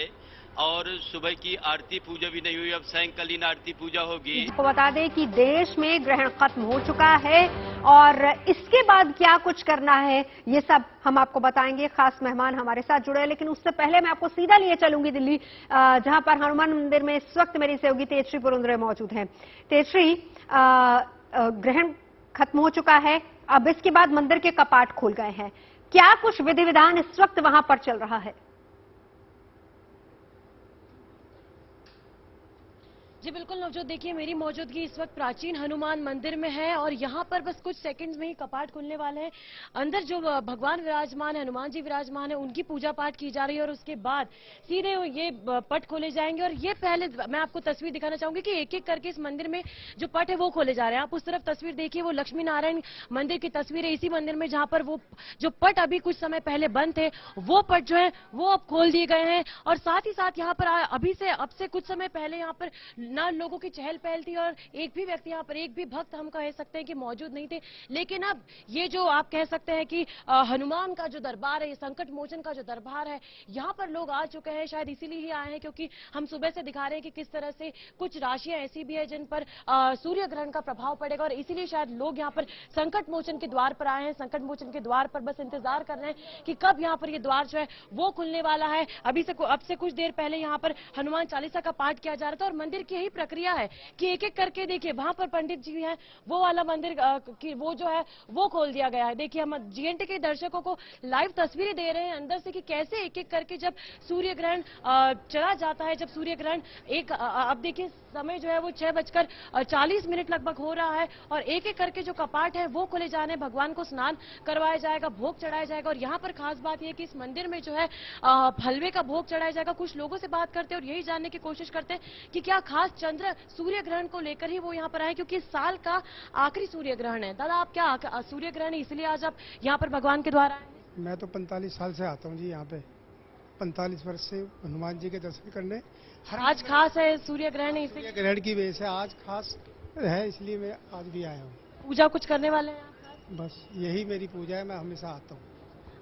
और सुबह की आरती पूजा भी नहीं हुई। अब सायंकालीन आरती पूजा होगी। आपको बता दें कि देश में ग्रहण खत्म हो चुका है और इसके बाद क्या कुछ करना है ये सब हम आपको बताएंगे। खास मेहमान हमारे साथ जुड़े हैं, लेकिन उससे पहले मैं आपको सीधा लिए चलूंगी दिल्ली, जहां पर हनुमान मंदिर में इस वक्त मेरी सहयोगी तेजश्री पुरंदरे मौजूद हैं। तेजश्री, ग्रहण खत्म हो चुका है, अब इसके बाद मंदिर के कपाट खुल गए हैं, क्या कुछ विधि विधान इस वक्त वहां पर चल रहा है? जी बिल्कुल नवजोत, देखिए मेरी मौजूदगी इस वक्त प्राचीन हनुमान मंदिर में है और यहाँ पर बस कुछ सेकंड्स में ही कपाट खुलने वाले हैं। अंदर जो भगवान विराजमान है, हनुमान जी विराजमान है, उनकी पूजा पाठ की जा रही है और उसके बाद सीधे ये पट खोले जाएंगे। और ये पहले मैं आपको तस्वीर दिखाना चाहूंगी कि एक एक करके इस मंदिर में जो पट है वो खोले जा रहे हैं। आप उस तरफ तस्वीर देखिए, वो लक्ष्मी नारायण मंदिर की तस्वीर है, इसी मंदिर में जहाँ पर वो जो पट अभी कुछ समय पहले बंद थे वो पट जो है वो अब खोल दिए गए हैं। और साथ ही साथ यहाँ पर अब से कुछ समय पहले यहाँ पर ना लोगों की चहल पहल थी और एक भी व्यक्ति यहाँ पर, एक भी भक्त हम कह सकते हैं कि मौजूद नहीं थे। लेकिन अब ये जो आप कह सकते हैं कि हनुमान का जो दरबार है, ये संकट मोचन का जो दरबार है, यहाँ पर लोग आ चुके हैं। शायद इसीलिए ही आए हैं क्योंकि हम सुबह से दिखा रहे हैं कि किस तरह से कुछ राशियां ऐसी भी है जिन पर सूर्य ग्रहण का प्रभाव पड़ेगा और इसीलिए शायद लोग यहाँ पर संकट मोचन के द्वार पर आए हैं। संकट मोचन के द्वार पर बस इंतजार कर रहे हैं कि कब यहाँ पर ये द्वार जो है वो खुलने वाला है। अब से कुछ देर पहले यहाँ पर हनुमान चालीसा का पाठ किया जा रहा था और मंदिर की यही प्रक्रिया है कि एक एक करके देखिए वहां पर पंडित जी हैं, वो वाला मंदिर की वो जो है वो खोल दिया गया है। देखिए हम जीएनटी के दर्शकों को लाइव तस्वीरें दे रहे हैं अंदर से कि कैसे एक एक करके जब सूर्य ग्रहण चला जाता है, जब सूर्य ग्रहण अब देखिए समय जो है वो 6:40 लगभग हो रहा है और एक एक करके जो कपाट है वो खोले जाने, भगवान को स्नान करवाया जाएगा, भोग चढ़ाया जाएगा। और यहाँ पर खास बात यह कि इस मंदिर में जो है हलवे का भोग चढ़ाया जाएगा। कुछ लोगों से बात करते हैं और यही जानने की कोशिश करते हैं कि क्या खास चंद्र सूर्य ग्रहण को लेकर ही वो यहाँ पर आए, क्योंकि इस साल का आखिरी सूर्य ग्रहण है। दादा, आप क्या सूर्य ग्रहण है इसलिए आज आप यहाँ पर भगवान के द्वारा आए? मैं तो 45 साल से आता हूँ जी यहाँ पे, 45 वर्ष से हनुमान जी के दर्शन करने। आज खास है सूर्य ग्रहण है, सूर्य ग्रहण की वजह से आज खास है, इसलिए मैं आज भी आया हूँ। पूजा कुछ करने वाले हैं? बस यही मेरी पूजा है, मैं हमेशा आता हूँ।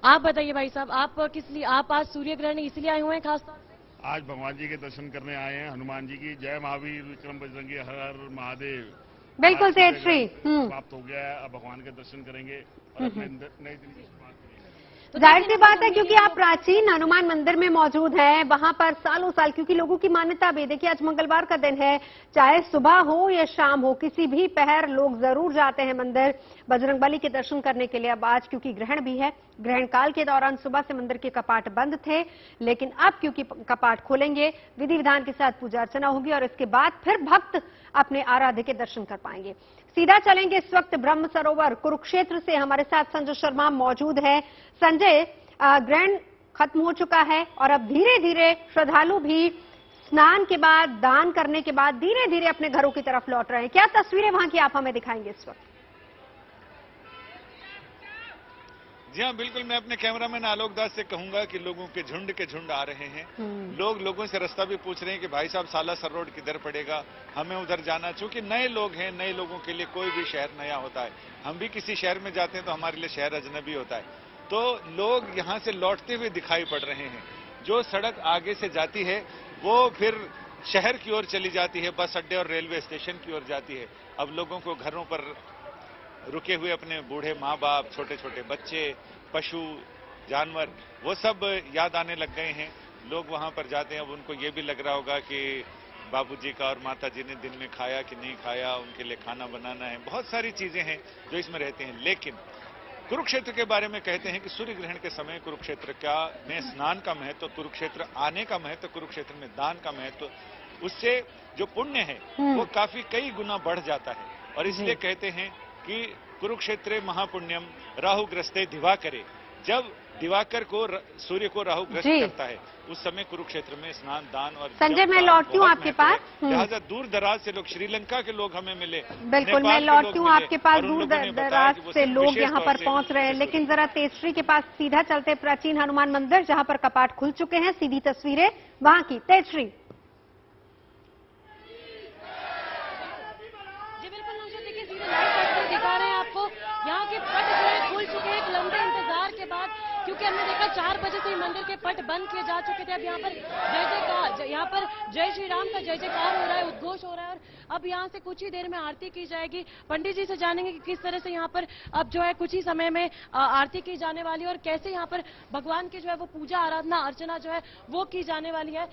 आप बताइए भाई साहब, आप किस लिए, आप आज सूर्य ग्रहण इसलिए आए हुए हैं खास तौर पे? आज भगवान जी के दर्शन करने आए हैं। हनुमान जी की जय, महावीर विक्रम बजरंगी, हर हर महादेव। बिल्कुल तेजश्री, समाप्त हो गया है, अब भगवान के दर्शन करेंगे और अपने नई दिन की शुरुआत करेंगे। तो जाहिर सी बात है, क्योंकि आप प्राचीन हनुमान मंदिर में मौजूद हैं, वहां पर सालों साल, क्योंकि लोगों की मान्यता भी, देखिए आज मंगलवार का दिन है, चाहे सुबह हो या शाम हो, किसी भी पहर लोग जरूर जाते हैं मंदिर बजरंगबली के दर्शन करने के लिए। अब आज क्योंकि ग्रहण भी है, ग्रहण काल के दौरान सुबह से मंदिर के कपाट बंद थे, लेकिन अब क्योंकि कपाट खोलेंगे, विधि विधान के साथ पूजा अर्चना होगी और इसके बाद फिर भक्त अपने आराध्य के दर्शन कर पाएंगे। सीधा चलेंगे इस वक्त ब्रह्म सरोवर कुरुक्षेत्र से, हमारे साथ संजय शर्मा मौजूद है। संजय, ग्रहण खत्म हो चुका है और अब धीरे धीरे श्रद्धालु भी स्नान के बाद, दान करने के बाद धीरे धीरे अपने घरों की तरफ लौट रहे हैं। क्या तस्वीरें वहां की आप हमें दिखाएंगे इस वक्त? जी हाँ, बिल्कुल। मैं अपने कैमरामैन आलोक दास से कहूंगा कि लोगों के झुंड आ रहे हैं। लोगों से रास्ता भी पूछ रहे हैं कि भाई साहब सालासर रोड किधर पड़ेगा, हमें उधर जाना। चूंकि नए लोग हैं, नए लोगों के लिए कोई भी शहर नया होता है। हम भी किसी शहर में जाते हैं तो हमारे लिए शहर अजनबी होता है। तो लोग यहां से लौटते हुए दिखाई पड़ रहे हैं। जो सड़क आगे से जाती है वो फिर शहर की ओर चली जाती है, बस अड्डे और रेलवे स्टेशन की ओर जाती है। अब लोगों को घरों पर रुके हुए अपने बूढ़े माँ बाप, छोटे छोटे बच्चे, पशु, जानवर, वो सब याद आने लग गए हैं। लोग वहां पर जाते हैं। अब उनको ये भी लग रहा होगा कि बाबूजी का और माताजी ने दिन में खाया कि नहीं खाया, उनके लिए खाना बनाना है। बहुत सारी चीजें हैं जो इसमें रहते हैं। लेकिन कुरुक्षेत्र के बारे में कहते हैं कि सूर्य ग्रहण के समय कुरुक्षेत्र में स्नान का महत्व, कुरुक्षेत्र आने का महत्व, कुरुक्षेत्र में दान का महत्व, उससे जो पुण्य है वो काफी कई गुना बढ़ जाता है। और इसलिए कहते हैं कि कुरुक्षेत्र महापुण्यम राहुग्रस्ते दिवाकरे। जब दिवाकर को, सूर्य को राहु ग्रस्त करता है, उस समय कुरुक्षेत्र में स्नान, दान और संजय, मैं लौटती हूँ आपके पास। लिहाजा दूर दराज से लोग, श्रीलंका के लोग हमें मिले। बिल्कुल, मैं लौटती हूँ आपके पास। दूर दराज से लोग यहाँ पर पहुंच रहे हैं, लेकिन जरा तेजश्री के पास सीधा चलते प्राचीन हनुमान मंदिर, जहाँ पर कपाट खुल चुके हैं। सीधी तस्वीरें वहां की। तेजश्री। जी बिल्कुल नौशाद, देखिए सीधे लाइव तस्वीर दिखा रहे हैं आपको। यहाँ के पट जो है खुल चुके हैं एक लंबे इंतजार के बाद, क्योंकि हमने देखा 4 बजे से ही मंदिर के पट बंद किए जा चुके थे। अब यहाँ पर यहाँ पर जय श्री राम का जय जयकार हो रहा है, उद्घोष हो रहा है। और अब यहाँ से कुछ ही देर में आरती की जाएगी। पंडित जी से जानेंगे कि किस तरह से यहाँ पर अब जो है कुछ ही समय में आरती की जाने वाली है और कैसे यहाँ पर भगवान की जो है वो पूजा आराधना अर्चना जो है वो की जाने वाली है।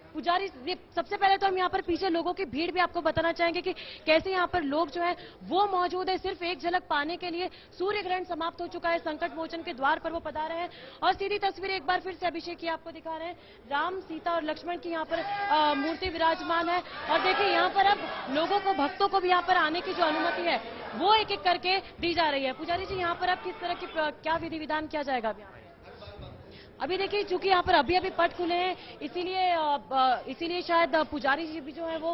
पुजारी, सबसे पहले तो हम यहाँ पर पीछे लोगों की भीड़ भी आपको बताना चाहेंगे कि कैसे यहाँ पर लोग जो है वो मौजूद है सिर्फ एक झलक पाने के लिए। सूर्य ग्रहण समाप्त हो चुका है, संकट मोचन के द्वार पर वो पधारे हैं। और सीधी तस्वीर एक बार फिर से अभिषेक की आपको दिखा रहे हैं। राम, सीता और लक्ष्मण की यहाँ पर मूर्ति विराजमान है। और देखिए यहाँ पर अब लोगों को, भक्तों को भी यहाँ पर आने की जो अनुमति है वो एक एक करके दी जा रही है। पुजारी जी, यहाँ पर अब किस तरह की क्या विधि विधान किया जाएगा? अभी देखिए, चूंकि यहाँ पर अभी पट खुले हैं, इसीलिए शायद पुजारी जी भी जो है वो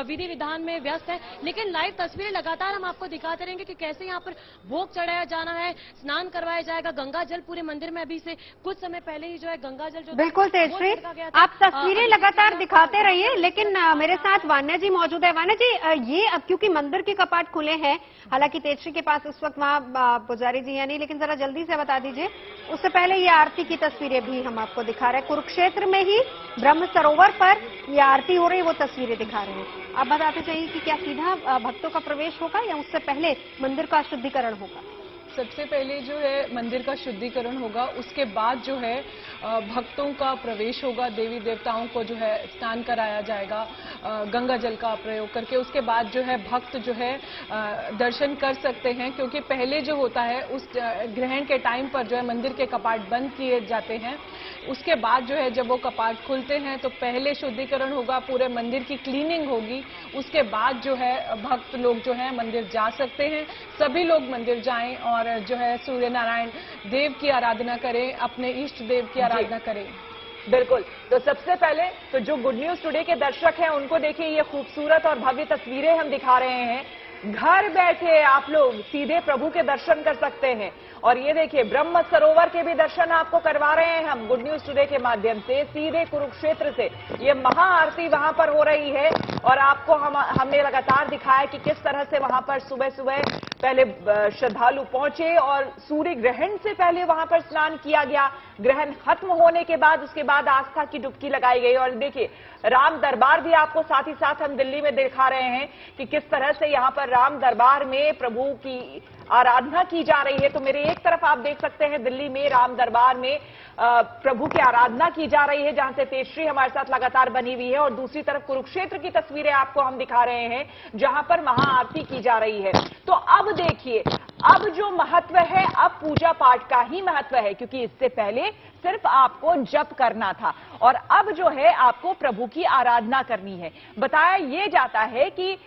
विधि विधान में व्यस्त है। लेकिन लाइव तस्वीरें लगातार हम आपको दिखाते रहेंगे कि कैसे यहाँ पर भोग चढ़ाया जाना है, स्नान करवाया जाएगा। गंगा जल पूरे मंदिर में अभी से कुछ समय पहले ही जो है गंगा जल जो बिल्कुल तेजश्री, आप तस्वीरें लगातार दिखाते रहिए। लेकिन मेरे साथ वान्या जी मौजूद है। वान्या जी, ये अब क्योंकि मंदिर के कपाट खुले हैं, हालांकि तेजश्री के पास इस वक्त वहाँ पुजारी जी है नहीं, लेकिन जरा जल्दी से बता दीजिए, उससे पहले ये आरती की तस्वीरें भी हम आपको दिखा रहे हैं। कुरुक्षेत्र में ही ब्रह्म सरोवर पर ये आरती हो रही है, वो तस्वीरें दिखा रहे हैं। आप बताते चाहिए कि क्या सीधा भक्तों का प्रवेश होगा या उससे पहले मंदिर का शुद्धिकरण होगा? सबसे पहले जो है मंदिर का शुद्धिकरण होगा, उसके बाद जो है भक्तों का प्रवेश होगा। देवी देवताओं को जो है स्नान कराया जाएगा गंगा जल का प्रयोग करके। उसके बाद जो है भक्त जो है दर्शन कर सकते हैं, क्योंकि पहले जो होता है उस ग्रहण के टाइम पर जो है मंदिर के कपाट बंद किए जाते हैं। उसके बाद जो है जब वो कपाट खुलते हैं तो पहले शुद्धिकरण होगा, पूरे मंदिर की क्लीनिंग होगी। उसके बाद जो है भक्त लोग जो है मंदिर जा सकते हैं। सभी लोग मंदिर जाएं और जो है सूर्य नारायण देव की आराधना करें, अपने इष्ट देव की आराधना करें। बिल्कुल। तो सबसे पहले तो जो गुड न्यूज टुडे के दर्शक हैं उनको देखिए, ये खूबसूरत और भव्य तस्वीरें हम दिखा रहे हैं। घर बैठे आप लोग सीधे प्रभु के दर्शन कर सकते हैं। और ये देखिए, ब्रह्म सरोवर के भी दर्शन आपको करवा रहे हैं हम गुड न्यूज टुडे के माध्यम से। सीधे कुरुक्षेत्र से ये महाआरती वहां पर हो रही है और आपको हमने लगातार दिखाया कि किस तरह से वहां पर सुबह सुबह पहले श्रद्धालु पहुंचे और सूर्य ग्रहण से पहले वहां पर स्नान किया गया। ग्रहण खत्म होने के बाद उसके बाद आस्था की डुबकी लगाई गई। और देखिए, राम दरबार भी आपको साथ ही साथ हम दिल्ली में दिखा रहे हैं कि किस तरह से यहाँ पर राम दरबार में प्रभु की आराधना की जा रही है। तो मेरे एक तरफ आप देख सकते हैं दिल्ली में राम दरबार में प्रभु की आराधना की जा रही है, जहां से तेजश्री हमारे साथ लगातार बनी हुई है, और दूसरी तरफ कुरुक्षेत्र की तस्वीरें आपको हम दिखा रहे हैं, जहां पर महाआरती की जा रही है। तो अब देखिए, अब जो महत्व है, अब पूजा पाठ का ही महत्व है, क्योंकि इससे पहले सिर्फ आपको जप करना था, और अब जो है आपको प्रभु की आराधना करनी है। बताया यह जाता है कि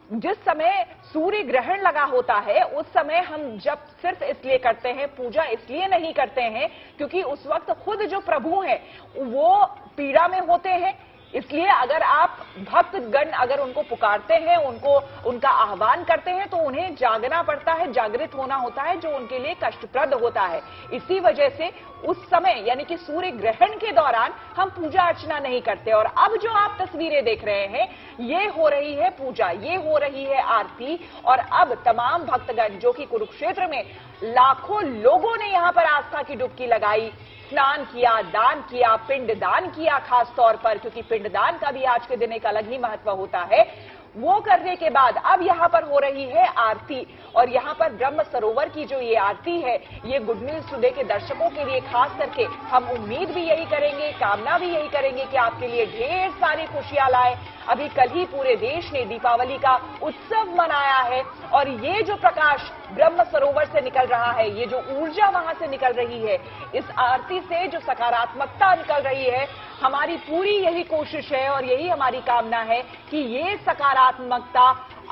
जिस समय सूर्य ग्रहण लगा होता है, उस समय हम जप सिर्फ इसलिए करते हैं, पूजा इसलिए नहीं करते हैं, क्योंकि उस वक्त खुद जो प्रभु हैं वो पीड़ा में होते हैं। इसलिए अगर आप भक्तगण अगर उनको पुकारते हैं, उनका आह्वान करते हैं, तो उन्हें जागना पड़ता है, जागृत होना होता है, जो उनके लिए कष्टप्रद होता है। इसी वजह से उस समय यानी कि सूर्य ग्रहण के दौरान हम पूजा अर्चना नहीं करते। और अब जो आप तस्वीरें देख रहे हैं, ये हो रही है पूजा, ये हो रही है आरती, और अब तमाम भक्तगण जो कि कुरुक्षेत्र में लाखों लोगों ने यहां पर आस्था की डुबकी लगाई, स्नान किया, दान किया, पिंड दान किया, खास तौर पर, क्योंकि पिंड दान का भी आज के दिन एक अलग ही महत्व होता है। वो करने के बाद अब यहां पर हो रही है आरती, और यहां पर ब्रह्म सरोवर की जो ये आरती है, ये गुड न्यूज टुडे के दर्शकों के लिए खास करके हम उम्मीद भी यही करेंगे, कामना भी यही करेंगे कि आपके लिए ढेर सारी खुशियां लाए। अभी कल ही पूरे देश ने दीपावली का उत्सव मनाया है, और ये जो प्रकाश ब्रह्म सरोवर से निकल रहा है, ये जो ऊर्जा वहां से निकल रही है, इस आरती से जो सकारात्मकता निकल रही है, हमारी पूरी यही कोशिश है और यही हमारी कामना है कि ये सकारात्मकता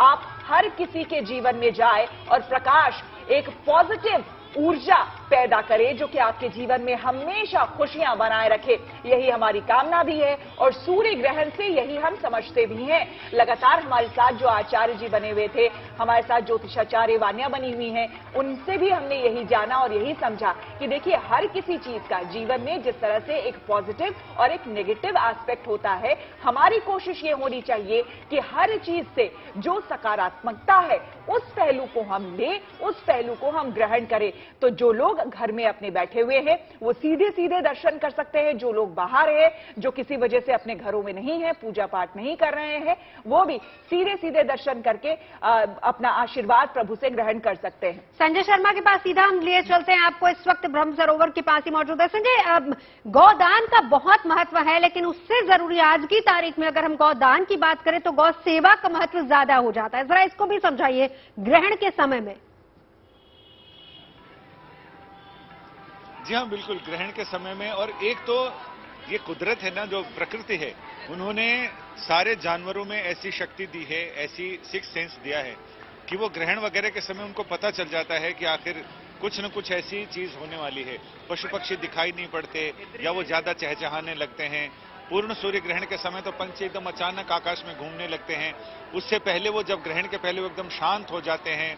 आप हर किसी के जीवन में जाए और प्रकाश एक पॉजिटिव ऊर्जा पैदा करे, जो कि आपके जीवन में हमेशा खुशियां बनाए रखे। यही हमारी कामना भी है, और सूर्य ग्रहण से यही हम समझते भी हैं। लगातार हमारे साथ जो आचार्य जी बने हुए थे, हमारे साथ ज्योतिषाचार्य वान्या बनी हुई हैं, उनसे भी हमने यही जाना और यही समझा कि देखिए, हर किसी चीज का जीवन में जिस तरह से एक पॉजिटिव और एक नेगेटिव एस्पेक्ट होता है, हमारी कोशिश ये होनी चाहिए कि हर चीज से जो सकारात्मकता है उस पहलू को हम लें, उस पहलू को हम ग्रहण करें। तो जो लोग घर में अपने बैठे हुए हैं, वो सीधे सीधे दर्शन कर सकते हैं। जो लोग बाहर हैं, जो किसी वजह से अपने घरों में नहीं है, पूजा पाठ नहीं कर रहे हैं, वो भी सीधे सीधे दर्शन करके अपना आशीर्वाद प्रभु से ग्रहण कर सकते हैं। संजय शर्मा के पास सीधा हम लिए चलते हैं, आपको इस वक्त ब्रह्म सरोवर के पास ही मौजूद है। संजय, गौदान का बहुत महत्व है, लेकिन उससे जरूरी आज की तारीख में अगर हम गौदान की बात करें तो गौ सेवा का महत्व ज्यादा हो जाता है। जरा इसको भी समझाइए ग्रहण के समय में। जी हाँ, बिल्कुल, ग्रहण के समय में। और एक तो ये कुदरत है ना, जो प्रकृति है, उन्होंने सारे जानवरों में ऐसी शक्ति दी है, ऐसी सिक्स सेंस दिया है कि वो ग्रहण वगैरह के समय उनको पता चल जाता है कि आखिर कुछ न कुछ ऐसी चीज होने वाली है। पशु पक्षी दिखाई नहीं पड़ते, या वो ज्यादा चहचहाने लगते हैं। पूर्ण सूर्य ग्रहण के समय तो पंछी एकदम अचानक आकाश में घूमने लगते हैं। उससे पहले वो जब ग्रहण के पहले वो एकदम शांत हो जाते हैं।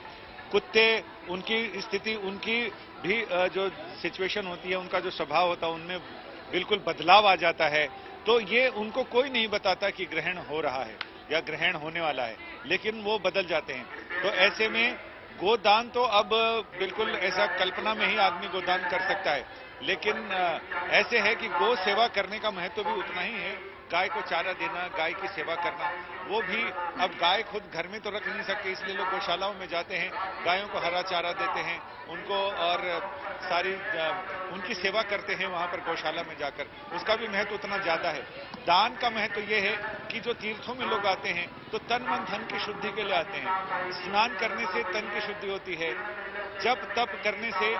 कुत्ते, उनकी स्थिति, उनकी भी जो सिचुएशन होती है, उनका जो स्वभाव होता है, उनमें बिल्कुल बदलाव आ जाता है। तो ये उनको कोई नहीं बताता कि ग्रहण हो रहा है या ग्रहण होने वाला है, लेकिन वो बदल जाते हैं। तो ऐसे में गोदान तो अब बिल्कुल ऐसा कल्पना में ही आदमी गोदान कर सकता है, लेकिन ऐसे है कि गो सेवा करने का महत्व भी उतना ही है। गाय को चारा देना, गाय की सेवा करना, वो भी, अब गाय खुद घर में तो रख नहीं सकते, इसलिए लोग गौशालाओं में जाते हैं, गायों को हरा चारा देते हैं उनको, और सारी उनकी सेवा करते हैं वहां पर गौशाला में जाकर। उसका भी महत्व उतना ज्यादा है। दान का महत्व ये है कि जो तीर्थों में लोग आते हैं तो तन मन धन की शुद्धि के लिए आते हैं। स्नान करने से तन की शुद्धि होती है, जप तप करने से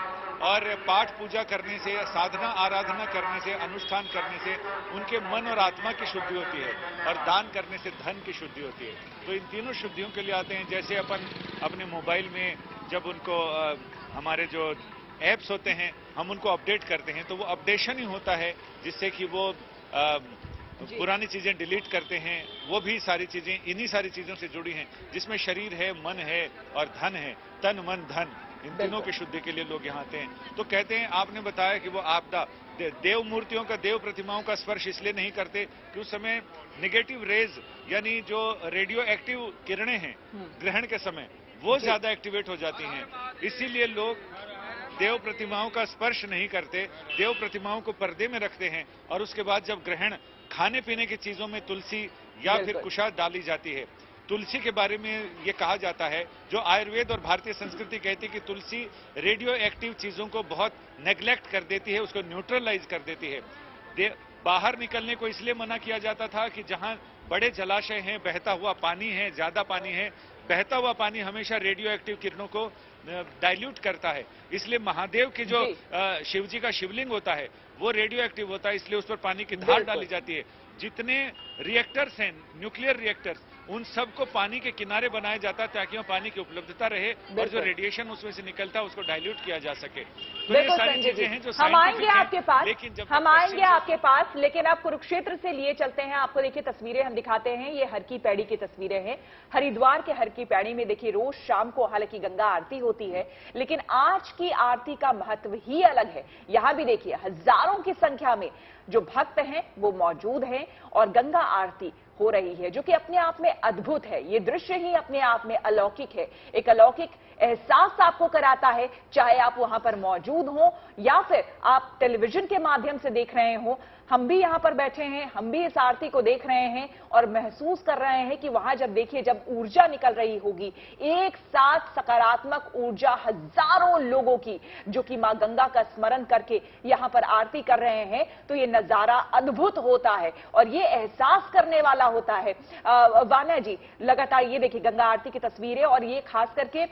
और पाठ पूजा करने से, साधना आराधना करने से, अनुष्ठान करने से उनके मन और आत्मा की शुद्धि होती है, और दान करने से धन की शुद्धि होती है। तो इन तीनों शुद्धियों के लिए आते हैं। जैसे अपन अपने मोबाइल में जब उनको हमारे जो एप्स होते हैं, हम उनको अपडेट करते हैं, तो वो अपडेशन ही होता है, जिससे कि वो पुरानी चीजें डिलीट करते हैं। वो भी सारी चीजें इन्हीं सारी चीजों से जुड़ी हैं, जिसमें शरीर है, मन है और धन है। तन मन धन, इन तीनों की शुद्धि के लिए लोग यहाँ आते हैं। तो कहते हैं, आपने बताया कि वो आपदा, देव मूर्तियों का, देव प्रतिमाओं का स्पर्श इसलिए नहीं करते कि उस समय नेगेटिव रेज, यानी जो रेडियो एक्टिव किरणें हैं ग्रहण के समय, वो ज्यादा एक्टिवेट हो जाती हैं। इसीलिए लोग देव प्रतिमाओं का स्पर्श नहीं करते, देव प्रतिमाओं को पर्दे में रखते हैं, और उसके बाद जब ग्रहण, खाने पीने की चीजों में तुलसी या फिर कुशाद डाली जाती है। तुलसी के बारे में ये कहा जाता है, जो आयुर्वेद और भारतीय संस्कृति कहती है कि तुलसी रेडियो एक्टिव चीजों को बहुत नेग्लेक्ट कर देती है, उसको न्यूट्रलाइज कर देती है। बाहर निकलने को इसलिए मना किया जाता था कि जहां बड़े जलाशय हैं, बहता हुआ पानी है, ज्यादा पानी है, बहता हुआ पानी हमेशा रेडियो एक्टिव किरणों को डाइल्यूट करता है। इसलिए महादेव की जो शिव जी का शिवलिंग होता है वो रेडियो एक्टिव होता है, इसलिए उस पर पानी की धार डाली जाती है। जितने रिएक्टर्स हैं, न्यूक्लियर रिएक्टर्स, उन सबको पानी के किनारे बनाया जाता है ताकि वहाँ पानी की उपलब्धता रहे और जो रेडिएशन उसमें से निकलता है उसको डाइल्यूट किया जा सके। तो ये सारी चीजें हैं जो हम आएंगे आपके पास, लेकिन जब हम आएंगे आपके पास, लेकिन आप कुरुक्षेत्र से लिए चलते हैं। आपको देखिए तस्वीरें हम दिखाते हैं, ये हर की पैड़ी की तस्वीरें हैं। हरिद्वार के हर की पैड़ी में देखिए रोज शाम को हालांकि गंगा आरती होती है, लेकिन आज की आरती का महत्व ही अलग है। यहां भी देखिए हजारों की संख्या में जो भक्त हैं वो मौजूद हैं और गंगा आरती हो रही है, जो कि अपने आप में अद्भुत है। ये दृश्य ही अपने आप में अलौकिक है, एक अलौकिक एहसास आपको कराता है, चाहे आप वहां पर मौजूद हो या फिर आप टेलीविजन के माध्यम से देख रहे हो। हम भी यहां पर बैठे हैं, हम भी इस आरती को देख रहे हैं और महसूस कर रहे हैं कि वहां जब देखिए जब ऊर्जा निकल रही होगी, एक साथ सकारात्मक ऊर्जा हजारों लोगों की जो कि मां गंगा का स्मरण करके यहां पर आरती कर रहे हैं, तो ये नजारा अद्भुत होता है और ये एहसास करने वाला होता है। वाना जी, लगातार ये देखिए गंगा आरती की तस्वीरें और ये खास करके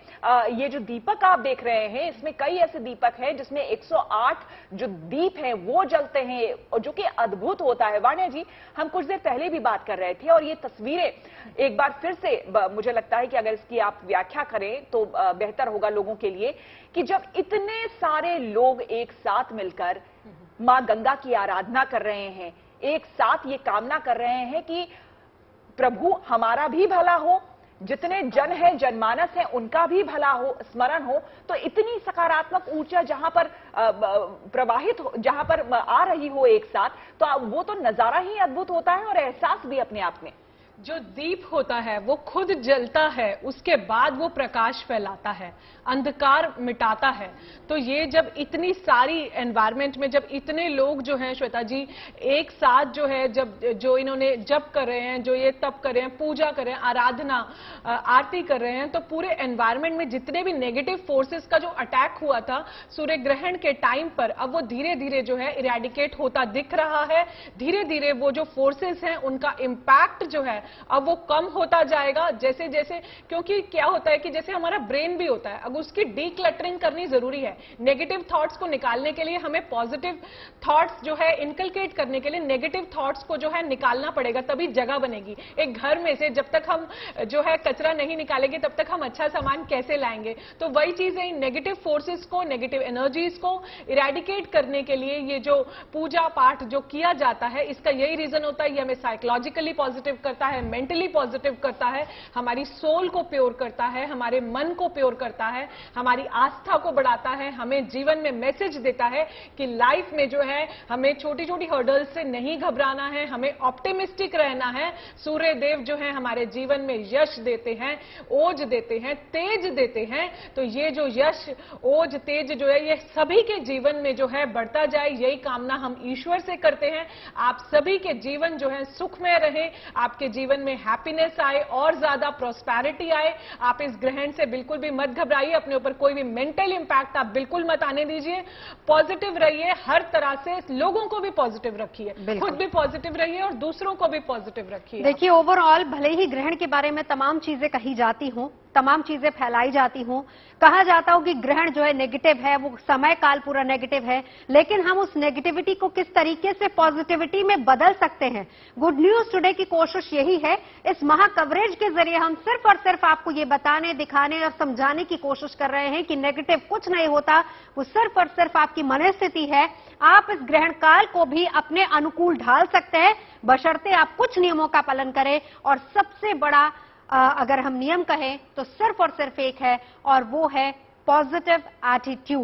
ये जो दीपक आप देख रहे हैं, इसमें कई ऐसे दीपक हैं जिसमें 108 जो दीप हैं वो जलते हैं और जो कि अद्भुत होता है। वाण्या जी, हम कुछ देर पहले भी बात कर रहे थे और ये तस्वीरें एक बार फिर से मुझे लगता है कि अगर इसकी आप व्याख्या करें तो बेहतर होगा लोगों के लिए कि जब इतने सारे लोग एक साथ मिलकर मां गंगा की आराधना कर रहे हैं, एक साथ ये कामना कर रहे हैं कि प्रभु हमारा भी भला हो, जितने जन हैं, जनमानस हैं, उनका भी भला हो, स्मरण हो, तो इतनी सकारात्मक ऊर्जा जहां पर प्रवाहित हो, जहां पर आ रही हो एक साथ, तो वो तो नजारा ही अद्भुत होता है और एहसास भी अपने आप में। जो दीप होता है वो खुद जलता है, उसके बाद वो प्रकाश फैलाता है, अंधकार मिटाता है। तो ये जब इतनी सारी एनवायरनमेंट में जब इतने लोग जो हैं श्वेता जी एक साथ जो है जब जो इन्होंने जप कर रहे हैं, जो ये तप कर रहे हैं, पूजा कर रहे हैं, आराधना आरती कर रहे हैं, तो पूरे एनवायरनमेंट में जितने भी नेगेटिव फोर्सेस का जो अटैक हुआ था सूर्य ग्रहण के टाइम पर, अब वो धीरे धीरे जो है इरेडिकेट होता दिख रहा है। धीरे धीरे वो जो फोर्सेस हैं उनका इम्पैक्ट जो है अब वो कम होता जाएगा जैसे जैसे, क्योंकि क्या होता है कि जैसे हमारा ब्रेन भी होता है, अब उसकी डीक्लटरिंग करनी जरूरी है। नेगेटिव थॉट्स को निकालने के लिए हमें पॉजिटिव थॉट्स जो है इनकलकेट करने के लिए नेगेटिव थॉट्स को जो है निकालना पड़ेगा, तभी जगह बनेगी। एक घर में से जब तक हम जो है कचरा नहीं निकालेंगे तब तक हम अच्छा सामान कैसे लाएंगे। तो वही चीज है, नेगेटिव फोर्सेस को, नेगेटिव एनर्जीज को इरेडिकेट करने के लिए ये जो पूजा पाठ जो किया जाता है, इसका यही रीजन होता है। ये हमें साइकोलॉजिकली पॉजिटिव करता है, मेंटली पॉजिटिव करता है, हमारी सोल को प्योर करता है, हमारे मन को प्योर करता है, हमारी आस्था को बढ़ाता है, हमें जीवन में मैसेज देता है कि लाइफ में जो है हमें छोटी छोटी हर्डल्स से नहीं घबराना है, हमें ऑप्टिमिस्टिक रहना है। सूर्य देव जो है हमारे जीवन में यश देते हैं, ओज देते हैं, तेज देते हैं। तो ये जो यश, ओज, तेज जो है ये सभी के जीवन में जो है बढ़ता जाए, यही कामना हम ईश्वर से करते हैं। आप सभी के जीवन जो है सुखमय रहे, आपके जीवन में हैप्पीनेस आए और ज्यादा प्रॉस्पेरिटी आए। आप इस ग्रहण से बिल्कुल भी मत घबराइए, अपने ऊपर कोई भी मेंटल इंपैक्ट आप बिल्कुल मत आने दीजिए। पॉजिटिव रहिए, हर तरह से लोगों को भी पॉजिटिव रखिए, खुद भी पॉजिटिव रहिए और दूसरों को भी पॉजिटिव रखिए। देखिए ओवरऑल भले ही ग्रहण के बारे में तमाम चीजें कही जाती हों, तमाम चीजें फैलाई जाती हों, कहा जाता हो कि ग्रहण जो है नेगेटिव है, वो समय काल पूरा नेगेटिव है, लेकिन हम उस नेगेटिविटी को किस तरीके से पॉजिटिविटी में बदल सकते हैं। गुड न्यूज टुडे की कोशिश यही है, इस महा कवरेज के जरिए हम सिर्फ और सिर्फ आपको ये बताने, दिखाने और समझाने की कोशिश कर रहे हैं कि नेगेटिव कुछ नहीं होता, वो सिर्फ और सिर्फ आपकी मनस्थिति है। आप इस ग्रहण काल को भी अपने अनुकूल ढाल सकते हैं, बशर्ते आप कुछ नियमों का पालन करें। और सबसे बड़ा अगर हम नियम कहें तो सिर्फ और सिर्फ एक है, और वो है पॉजिटिव एटीट्यूड।